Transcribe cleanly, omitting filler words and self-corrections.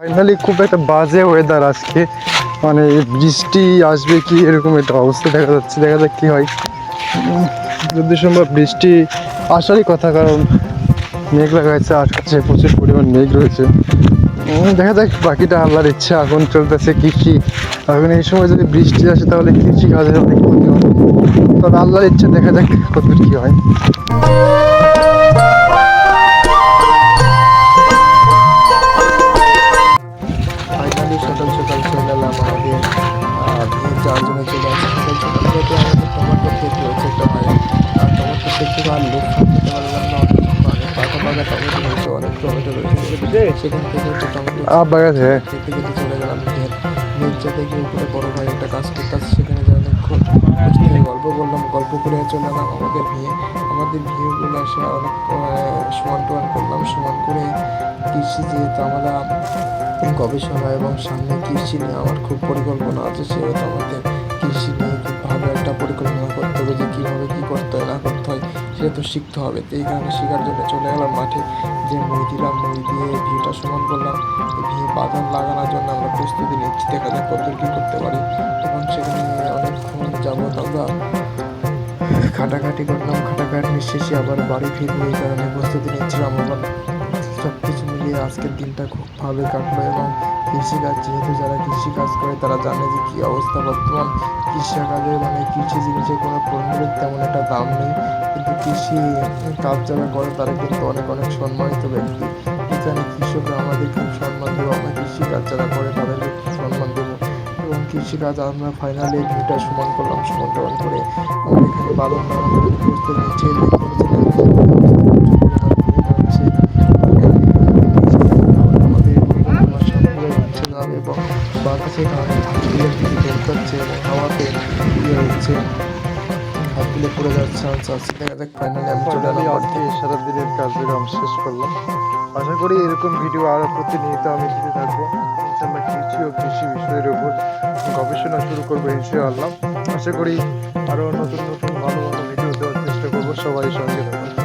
Finally খুব একটা বাজে ওয়েদার আজকে, মানে বৃষ্টি আসবে কি এরকম একটা অবস্থা দেখা যাচ্ছে। দেখা যাক কি হয়। যদি সম্ভব বৃষ্টি আসারই কথা, কারণ মেঘ লাগাইছে, আসছে প্রচুর পরিমাণ মেঘ রয়েছে। দেখা যাক, বাকিটা আল্লাহর ইচ্ছা। এখন চলতেছে কৃষি, এখন এই সময় যদি বৃষ্টি আসে তাহলে কৃষি কাজের অনেক ক্ষতি হবে। তবে আল্লাহর ইচ্ছা, দেখা যাক কতদূর কি হয়। ফাইনালি সকাল সকাল চলে এলাম আমাদের বিয়ের যাওয়ার জন্য চলে আসি। সকাল সকাল যেহেতু আমাদের টমেটো ক্ষেত রয়েছে একটা ভাই, আর টমেটো দেখতে আর লোক সামলাতে পারলাম না, অনেক পাকা পাকা টমেটো হয়েছে, অনেক টমেটো রয়েছে। সেখান থেকে একটা টমেটো বাগাছে। খেতে খেতে চলে গেলাম বিয়ের যেতে গিয়ে উপরে বড় ভাই একটা কাজ করতেছে, সেখানে যাই অনেকক্ষণ বসে থেকে গল্প করলাম। গল্প করে চলে এলাম আমাদের বিয়েগুলো এসে অনেক সমান টমান করলাম। সমান করে কৃষি যেহেতু আমরা গবেষণা এবং সামনে কৃষি নিয়ে আমার খুব পরিকল্পনা আছে, সেহেতু আমাদের কৃষি নিয়ে খুব ভালো একটা পরিকল্পনা করতে হবে, যে কীভাবে কী করতে হয় না করতে হয় সেটা তো শিখতে হবে। তো এই কারণে শেখার জন্য চলে গেলাম মাঠে, যে মই দিলাম, মই দিয়ে ভিউটা সমান করলাম। এই ভিউ বাগান লাগানোর জন্য আমরা প্রস্তুতি নিচ্ছি, দেখা যাক কতদূর কী করতে পারি। এবং সেখানে অনেকক্ষণ যাবত আমরা খাটাখাটি করলাম, খাটাখাটি শেষে আবার বাড়ি ফিরবো, এই কারণে প্রস্তুতি নিচ্ছিলাম। আবার সব কিছু মিলিয়ে আজকের দিনটা খুব ভালো কাটলো। এবং কৃষিকাজ, যেহেতু যারা কৃষিকাজ করে তারা জানে যে কী অবস্থা বর্তমান কৃষিকাজে, মানে কৃষি জিনিসের কোনো পণ্যের তেমন একটা দাম নেই, কিন্তু কৃষি কাজ যারা করে তারা কিন্তু অনেক অনেক সম্মানিত ব্যক্তি। এখানে কৃষকরা আমাদের খুব সম্মান দেবো, আমরা কৃষিকাজ যারা করে তাদেরকে সম্মান দেবো। এবং কৃষিকাজ আমরা ফাইনালি ভিউটা সমান করলাম, সমান টমান করে আমরা এখানে বাদন লাগানোর জন্য প্রস্তুতি নিচ্ছি। দেখতে পাচ্ছেন আমাদের প্রচুর পরিমাণ মেঘ আছে, আমাদের পরিকল্পনা সবগুলো হচ্ছে যাবে। এবং বাতাসে কারণে হাতগুলো কিছু দরকাচ্ছে এবং হাওয়াতে ইয়ে হচ্ছে, হাতগুলো পড়ে যাচ্ছে চান্স আছে। দেখা যাক, ফাইনালি আমি চলে এলাম আজকে সারাদিনের কার্যক্রম শেষ করলাম। আশা করি এরকম ভিডিও আরও প্রতিনিয়ত আমি দিতে থাকবো। ইনশাল্লাহ কৃষি ও কৃষি বিষয়ের উপর গবেষণা শুরু করবো ইনশাআল্লাহ। আশা করি আরও নতুন নতুন ভালো ভালো ভিডিও দেওয়ার চেষ্টা করবো। সবাই সঙ্গে থাকুন।